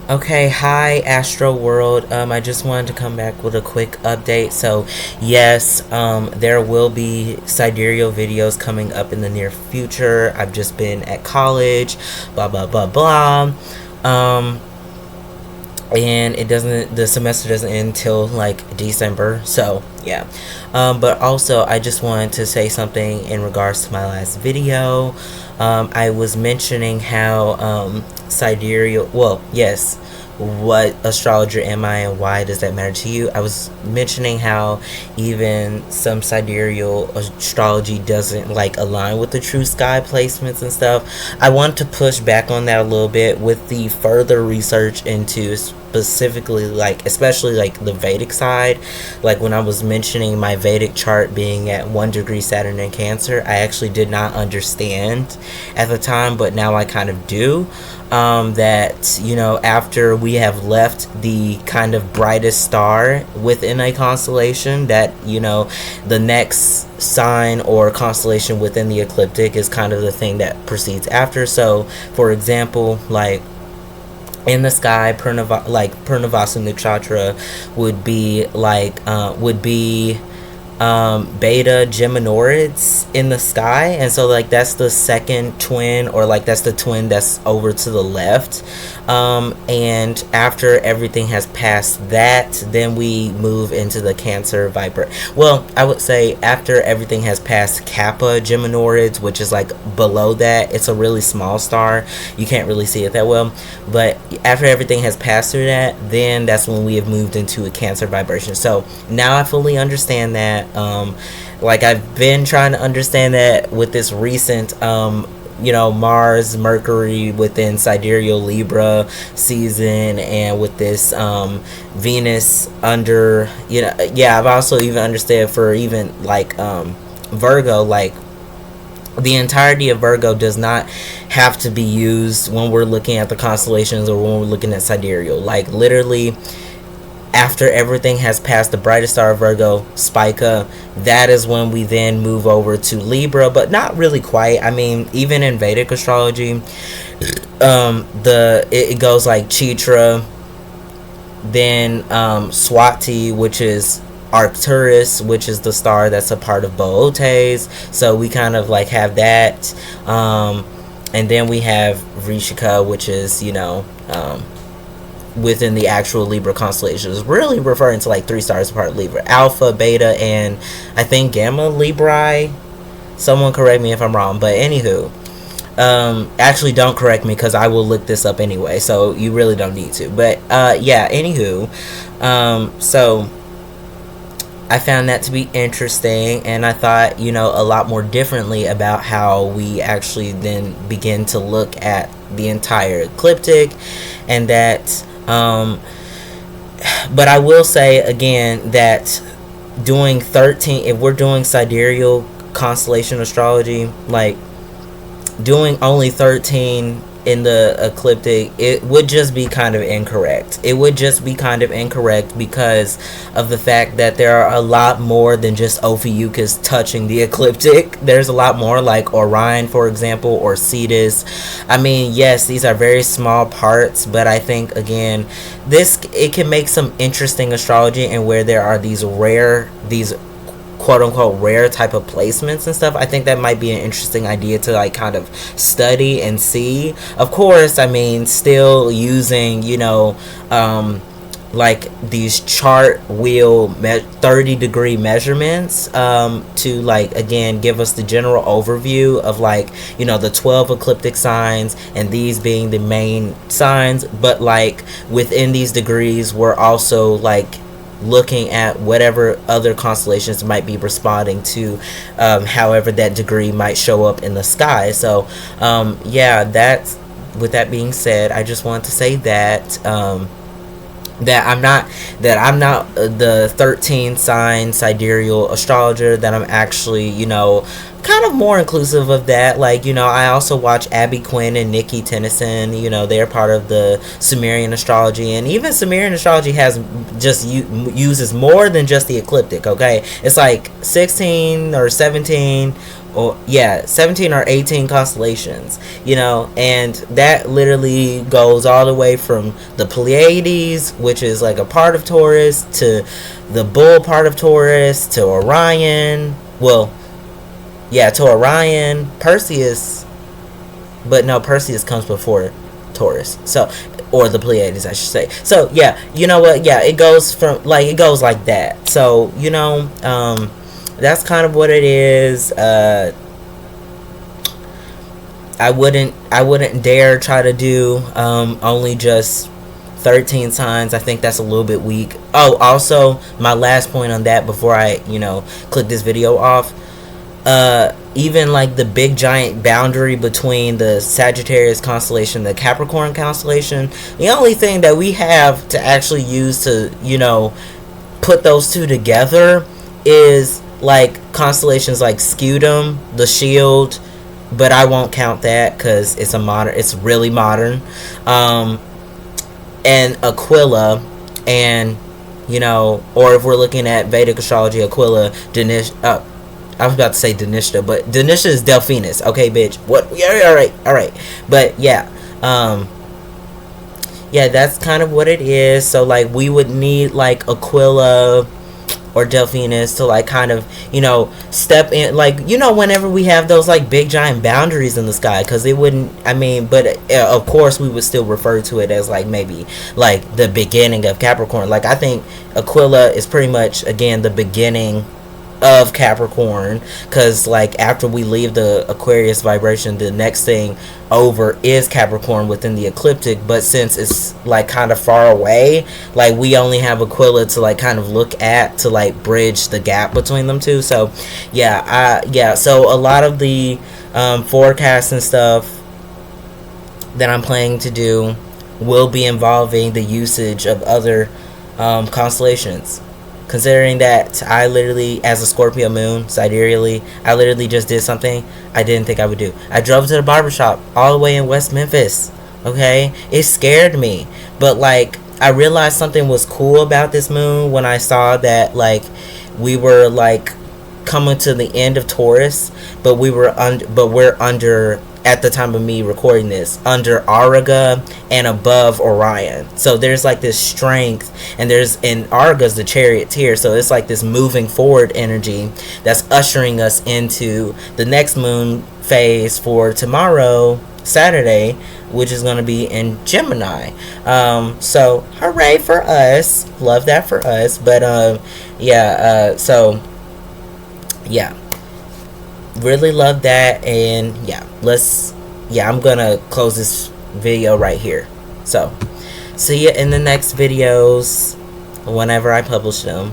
Okay, hi Astro World. I just wanted to come back with a quick update. So, yes, there will be sidereal videos coming up in the near future. I've just been at college, blah blah blah blah. Um, and the semester doesn't end until like December. So, yeah. But also, I just wanted to say something in regards to my last video. I was mentioning how sidereal, well, yes, what astrologer am I and why does that matter to you? I was mentioning how even some sidereal astrology doesn't like align with the true sky placements and stuff. I want to push back on that a little bit with the further research into specifically, like, especially like the Vedic side. Like when I was mentioning my Vedic chart being at 1 degree Saturn in Cancer, I actually did not understand at the time, but now I kind of do. That, after we have left the kind of brightest star within a constellation, that, the next sign or constellation within the ecliptic is kind of the thing that proceeds after. So, for example, like in the sky, Purnavasa Nakshatra would be Beta Geminorids in the sky, and so like that's the second twin, or like that's the twin that's over to the left. And after everything has passed that, then we move into the Cancer Viper. Well, I would say after everything has passed Kappa Geminorids, which is like below that. It's a really small star, you can't really see it that well, but after everything has passed through that, then that's when we have moved into a Cancer vibration. So now I fully understand that. Like I've been trying to understand that with this recent Mars Mercury within sidereal Libra season, and with this Venus under, yeah, I've also even understood for even like Virgo, like the entirety of Virgo does not have to be used when we're looking at the constellations or when we're looking at sidereal. Like literally, after everything has passed the brightest star of Virgo, Spica, that is when we then move over to Libra, but not really quite. I mean, even in Vedic astrology, it goes like Chitra, then Swati, which is Arcturus, which is the star that's a part of Bootes. So we kind of like have that. And then we have Vrishika, which is, within the actual Libra constellation, is really referring to like three stars apart of Libra: Alpha, Beta, and I think Gamma Librae. Someone correct me if I'm wrong, but anywho, actually don't correct me because I will look this up anyway, so you really don't need to. But yeah, anywho, so I found that to be interesting, and I thought, a lot more differently about how we actually then begin to look at the entire ecliptic, and that but I will say again that doing 13, if we're doing sidereal constellation astrology, like doing only 13 in the ecliptic, it would just be kind of incorrect. It would just be kind of incorrect because of the fact that there are a lot more than just Ophiuchus touching the ecliptic. There's a lot more, like Orion, for example, or Cetus. I mean, yes, these are very small parts, but I think again, it can make some interesting astrology, and where there are these quote unquote rare type of placements and stuff. I think that might be an interesting idea to like kind of study and see. Of course, I mean, still using, like these chart wheel 30-degree measurements, to like again give us the general overview of like, the 12 ecliptic signs, and these being the main signs. But like within these degrees, we're also like looking at whatever other constellations might be responding to, however that degree might show up in the sky. So yeah, that's, with that being said, I just want to say that that I'm not the 13 sign sidereal astrologer, that I'm actually, kind of more inclusive of that. Like, you know, I also watch Abby Quinn and Nikki Tennyson. You know, they're part of the Sumerian astrology, and even Sumerian astrology has just uses more than just the ecliptic. Okay, it's like 16 or 17, or yeah, 17 or 18 constellations, you know, and that literally goes all the way from the Pleiades, which is like a part of Taurus, to the bull part of Taurus, to Orion. Well, yeah, to Orion, Perseus, but no, Perseus comes before Taurus. So, or the Pleiades, I should say. So, yeah, you know what? Yeah, it goes from, like, it goes like that. So, you know, that's kind of what it is. I wouldn't dare try to do only just 13 signs. I think that's a little bit weak. Oh, also, my last point on that before I, you know, click this video off. Even like the big giant boundary between the Sagittarius constellation, the Capricorn constellation, the only thing that we have to actually use to, you know, put those two together is like constellations like Scutum, the Shield, but I won't count that because it's really modern, and Aquila, and, you know, or if we're looking at Vedic astrology, Aquila, Dinesh. I was about to say Danishta, but Danishta is Delphinus. Okay, bitch. What? Yeah, all right. But yeah, yeah, that's kind of what it is. So like, we would need like Aquila or Delphinus to like kind of, you know, step in, like, you know, whenever we have those like big giant boundaries in the sky, because it wouldn't, I mean, but of course we would still refer to it as like maybe like the beginning of Capricorn. Like, I think Aquila is pretty much, again, the beginning of Capricorn, because like after we leave the Aquarius vibration, the next thing over is Capricorn within the ecliptic. But since it's like kind of far away, like we only have Aquila to like kind of look at to like bridge the gap between them two. So yeah, so a lot of the forecasts and stuff that I'm planning to do will be involving the usage of other constellations. Considering that I literally, as a Scorpio moon, sidereally, I literally just did something I didn't think I would do. I drove to the barbershop all the way in West Memphis. Okay? It scared me. But, like, I realized something was cool about this moon when I saw that, like, we were, like, coming to the end of Taurus, but we're under, at the time of me recording this, under Auriga and above Orion. So there's like this strength, and Auriga's the charioteer, so it's like this moving forward energy that's ushering us into the next moon phase for tomorrow, Saturday, which is going to be in Gemini. So hooray for us, love that for us. But so yeah, really love that. And yeah, I'm gonna close this video right here. So see you in the next videos whenever I publish them.